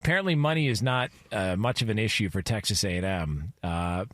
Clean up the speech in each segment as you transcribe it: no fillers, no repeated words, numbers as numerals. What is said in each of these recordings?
apparently money is not much of an issue for Texas A&M.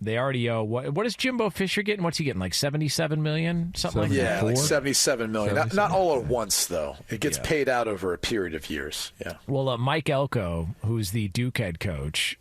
They already owe what is Jimbo Fisher getting? What's he getting? Like $77 million, something like that. Yeah, like $77 million. Not all at once though. It gets paid out over a period of years. Yeah. Well, Mike Elko, who's the Duke head coach.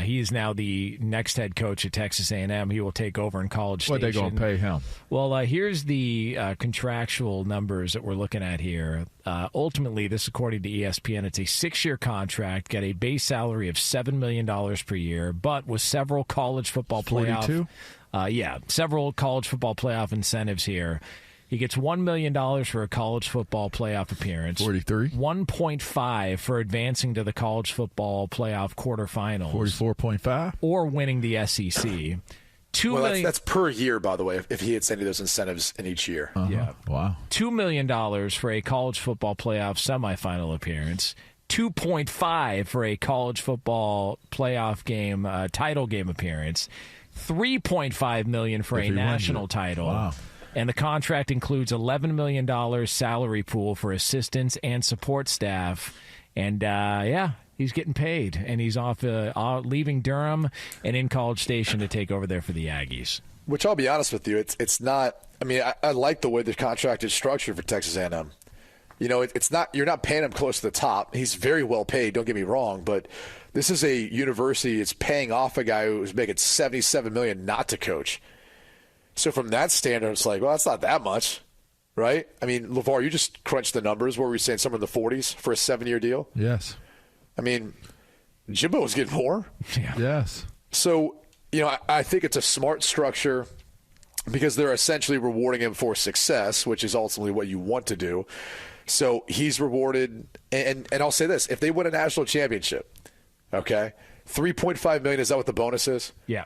He is now the next head coach at Texas A&M. He will take over in College Station. What are they going to pay him? Well, here's the contractual numbers that we're looking at here. Ultimately, this according to ESPN, it's a 6-year contract, get a base salary of $7 million per year, but with several college football playoff. 42? Several college football playoff incentives here. He gets $1 million for a college football playoff appearance. 43. 1.5 for advancing to the college football playoff quarterfinals. 44.5. Or winning the SEC. $2 million. That's per year, by the way, if he hits any of those incentives in each year. Yeah. Wow. $2 million for a college football playoff semifinal appearance. 2.5 for a college football playoff game title game appearance. $3.5 million for a national title. Wow. And the contract includes $11 million salary pool for assistants and support staff. And, he's getting paid. And he's off leaving Durham and in College Station to take over there for the Aggies. Which I'll be honest with you, it's not – I mean, I like the way the contract is structured for Texas A&M. You know, it's not – you're not paying him close to the top. He's very well paid, don't get me wrong. But this is a university that's paying off a guy who's making $77 million not to coach. So from that standard, it's like, well, that's not that much, right? I mean, LaVar, you just crunched the numbers. What were we saying, somewhere in the 40s for a 7-year deal? Yes. I mean, Jimbo was getting more. Yeah. Yes. So, you know, I think it's a smart structure because they're essentially rewarding him for success, which is ultimately what you want to do. So he's rewarded, and I'll say this, if they win a national championship, okay, $3.5 million, is that what the bonus is? Yeah.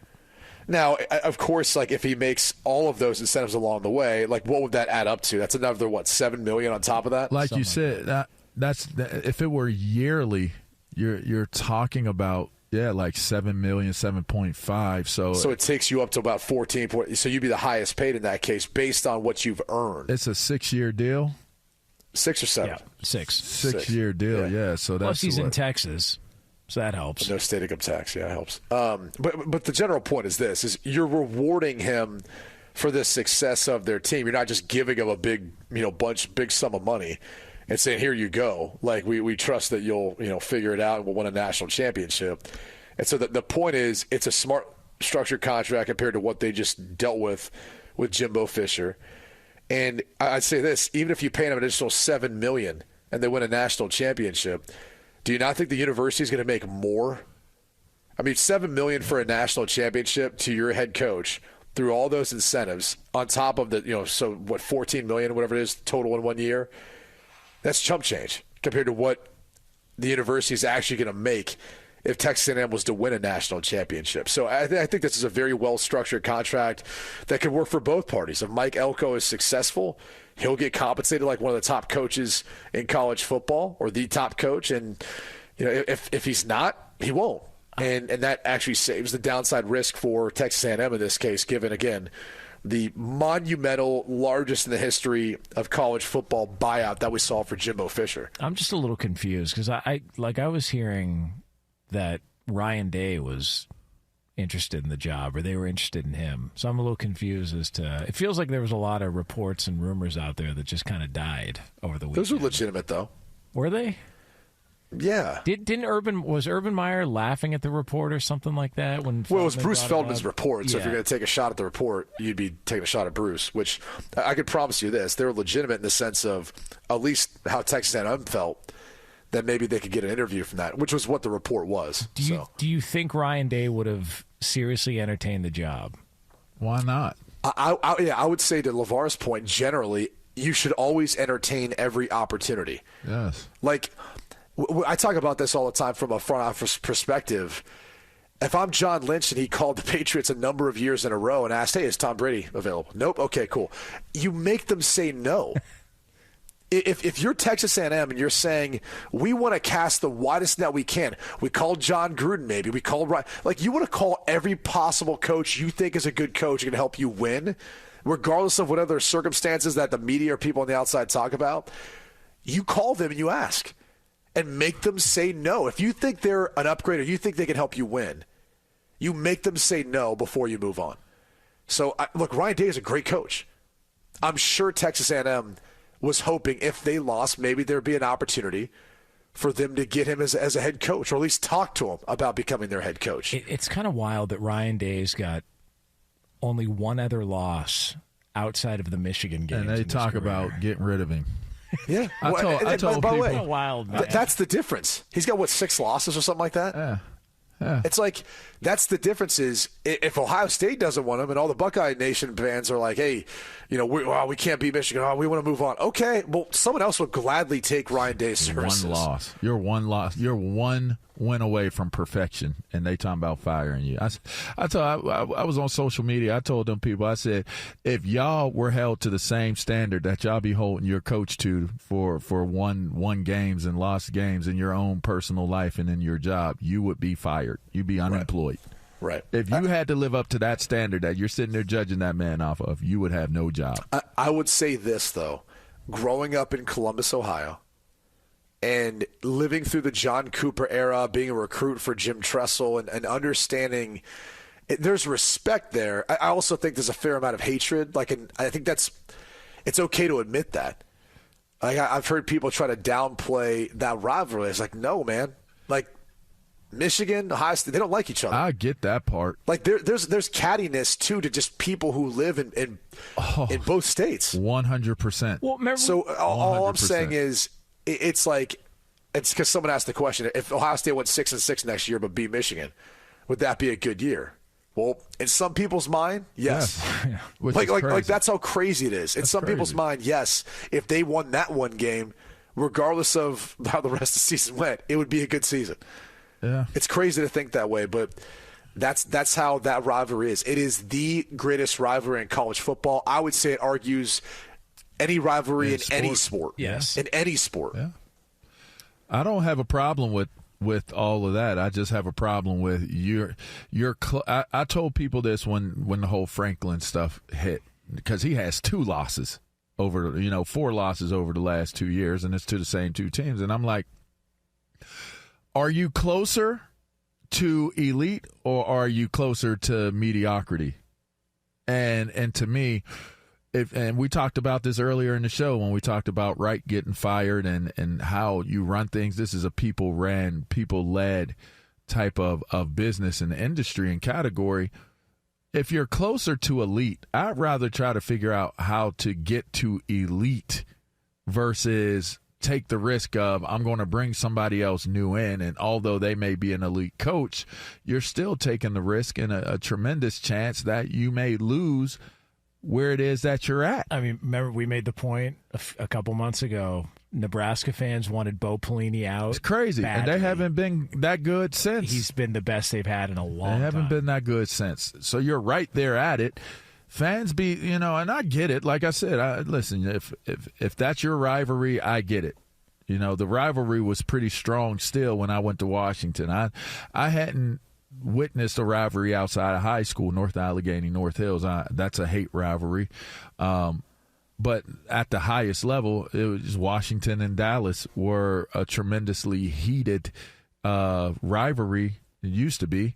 Now, of course, like if he makes all of those incentives along the way, like what would that add up to? That's another $7 million on top of that. Like you said, that's if it were yearly, you're talking about like $7 million, 7.5. So it takes you up to about 14. So you'd be the highest paid in that case based on what you've earned. It's a 6-year deal. 6 or 7? Yeah, 6. 6-year deal. Yeah. So that's plus he's in Texas. So that helps. No state income tax, yeah, it helps. But the general point is this: is you're rewarding him for the success of their team. You're not just giving him a big sum of money and saying, "Here you go." Like we trust that you'll figure it out and we'll win a national championship. And so the point is, it's a smart structured contract compared to what they just dealt with Jimbo Fisher. And I'd say this: even if you pay him an additional $7 million and they win a national championship, do you not think the university is going to make more? I mean, $7 million for a national championship to your head coach through all those incentives on top of the, $14 million, whatever it is, total in 1 year. That's chump change compared to what the university is actually going to make if Texas A&M was to win a national championship. So I think this is a very well-structured contract that could work for both parties. If Mike Elko is successful, he'll get compensated like one of the top coaches in college football or the top coach. And if he's not, he won't. And that actually saves the downside risk for Texas A&M in this case, given, again, the monumental, largest in the history of college football buyout that we saw for Jimbo Fisher. I'm just a little confused because I was hearing that Ryan Day was interested in the job, or they were interested in him. So I'm a little confused as to. It feels like there was a lot of reports and rumors out there that just kind of died over the weekend. Those were legitimate, though. Were they? Yeah. Was Urban Meyer laughing at the report or something like that? Well, it was Bruce Feldman's report. So if you're going to take a shot at the report, you'd be taking a shot at Bruce. Which I could promise you this: they were legitimate in the sense of at least how Texas A&M felt. That maybe they could get an interview from that, which was what the report was. Do you think Ryan Day would have seriously entertained the job? Why not? I would say to LaVar's point, generally, you should always entertain every opportunity. Yes. Like, I talk about this all the time from a front office perspective. If I'm John Lynch and he called the Patriots a number of years in a row and asked, hey, is Tom Brady available? Nope. Okay, cool. You make them say no. If you're Texas A&M and you're saying, we want to cast the widest net we can, we call John Gruden maybe, we call Ryan. Like, you want to call every possible coach you think is a good coach and can help you win, regardless of what other circumstances that the media or people on the outside talk about. You call them and you ask. and make them say no. If you think they're an upgrade or you think they can help you win, you make them say no before you move on. So, look, Ryan Day is a great coach. I'm sure Texas A&M was hoping if they lost, maybe there'd be an opportunity for them to get him as a head coach, or at least talk to him about becoming their head coach. It's kind of wild that Ryan Day's got only one other loss outside of the Michigan game. And they talk about getting rid of him. Yeah. I told by the people. way, wild, man. That's the difference. He's got, 6 losses or something like that? Yeah. It's like that's the difference is if Ohio State doesn't want him and all the Buckeye Nation fans are like, hey, we can't beat Michigan. Oh, we want to move on. Okay, well, someone else would gladly take Ryan Day's services. One loss. You're one loss. You're one win away from perfection, and they talking about firing you. I was on social media. I told them people, I said, if y'all were held to the same standard that y'all be holding your coach to for won games and lost games in your own personal life and in your job, you would be fired. You'd be unemployed. Right. If you had to live up to that standard that you're sitting there judging that man off of, you would have no job. I would say this, though. Growing up in Columbus, Ohio, and living through the John Cooper era, being a recruit for Jim Tressel, and understanding there's respect there. I also think there's a fair amount of hatred. I think it's okay to admit that. I've heard people try to downplay that rivalry. It's like, no, man. Michigan, Ohio State, they don't like each other. I get that part. There's cattiness too to just people who live in both states. 100%. Well, remember, so all I'm 100%. saying is it's because someone asked the question: if Ohio State went 6-6 next year but beat Michigan, would that be a good year? Well, in some people's mind, yes. Yeah. Which that's how crazy it is. In some people's mind, yes. If they won that one game, regardless of how the rest of the season went, it would be a good season. Yeah. It's crazy to think that way, but that's how that rivalry is. It is the greatest rivalry in college football. I would say it argues any rivalry in any sport. Yes. In any sport. Yeah. I don't have a problem with all of that. I just have a problem with I told people this when the whole Franklin stuff hit, because he has 2 losses over, 4 losses over the last 2 years, and it's to the same 2 teams. And I'm like, are you closer to elite or are you closer to mediocrity? And to me, and we talked about this earlier in the show when we talked about Wright getting fired and how you run things. This is a people-ran, people-led type of business and industry and category. If you're closer to elite, I'd rather try to figure out how to get to elite versus take the risk of I'm going to bring somebody else new in, and although they may be an elite coach, you're still taking the risk and a tremendous chance that you may lose where it is that you're at. I mean, remember we made the point a couple months ago, Nebraska fans wanted Bo Pelini out. It's crazy, badly. And they haven't been that good since. He's been the best they've had in a long time. They haven't been that good since. So you're right there at it. Fans and I get it. Like I said, listen, if that's your rivalry, I get it. The rivalry was pretty strong still when I went to Washington. I hadn't witnessed a rivalry outside of high school, North Allegheny, North Hills. That's a hate rivalry. But at the highest level, it was Washington and Dallas were a tremendously heated rivalry. It used to be.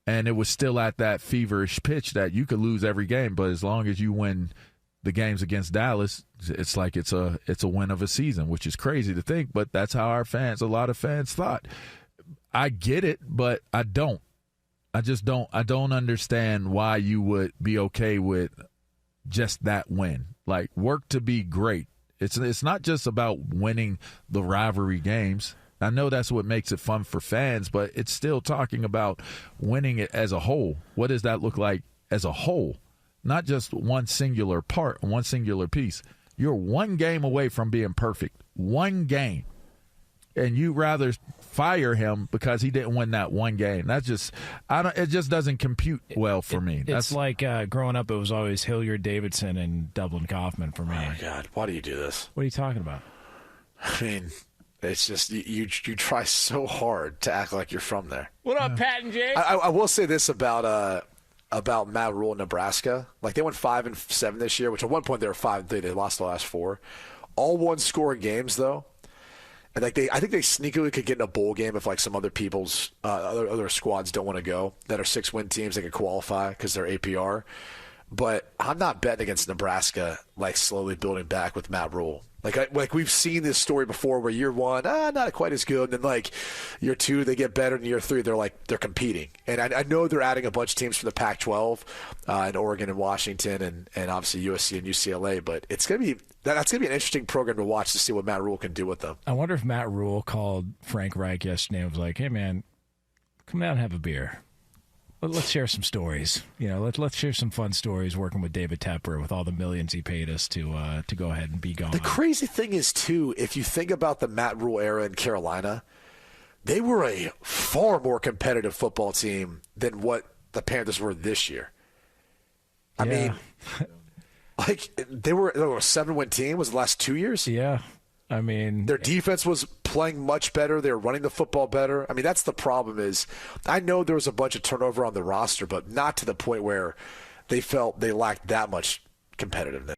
And it was still at that feverish pitch that you could lose every game, but as long as you win the games against Dallas, it's like it's a win of a season, which is crazy to think, but that's how a lot of fans thought. I get it, but I don't. I just don't. I don't understand why you would be okay with just that win. Work to be great. It's not just about winning the rivalry games. I know that's what makes it fun for fans, but it's still talking about winning it as a whole. What does that look like as a whole? Not just one singular part, one singular piece. You're one game away from being perfect. One game. And you rather fire him because he didn't win that one game. That's just it just doesn't compute well for me. It's like growing up, it was always Hilliard Davidson and Dublin Kaufman for me. Oh, my God. Why do you do this? What are you talking about? I mean, it's just you try so hard to act like you're from there. What up, Pat and Jake? I will say this about Matt Rule in Nebraska. They went 5-7 this year, which at one point they were 5. They lost the last 4. All one-score games, though. And I think they sneakily could get in a bowl game if like some other people's other squads don't want to go that are 6-win teams. They could qualify because they're APR. But I'm not betting against Nebraska like slowly building back with Matt Rule. Like we've seen this story before where year one, not quite as good, and then like year two they get better, and year three they're competing. And I know they're adding a bunch of teams from the Pac-12 in Oregon and Washington and obviously USC and UCLA. But that's gonna be an interesting program to watch to see what Matt Rule can do with them. I wonder if Matt Rule called Frank Reich yesterday and was like, "Hey man, come down and have a beer. Let's share some stories. Let's share some fun stories working with David Tepper with all the millions he paid us to go ahead and be gone." The crazy thing is, too, if you think about the Matt Rule era in Carolina, they were a far more competitive football team than what the Panthers were this year. I mean, like they were a 7-win team was the last 2 years. Yeah. I mean, their defense was playing much better. They were running the football better. I mean, that's the problem is I know there was a bunch of turnover on the roster, but not to the point where they felt they lacked that much competitiveness.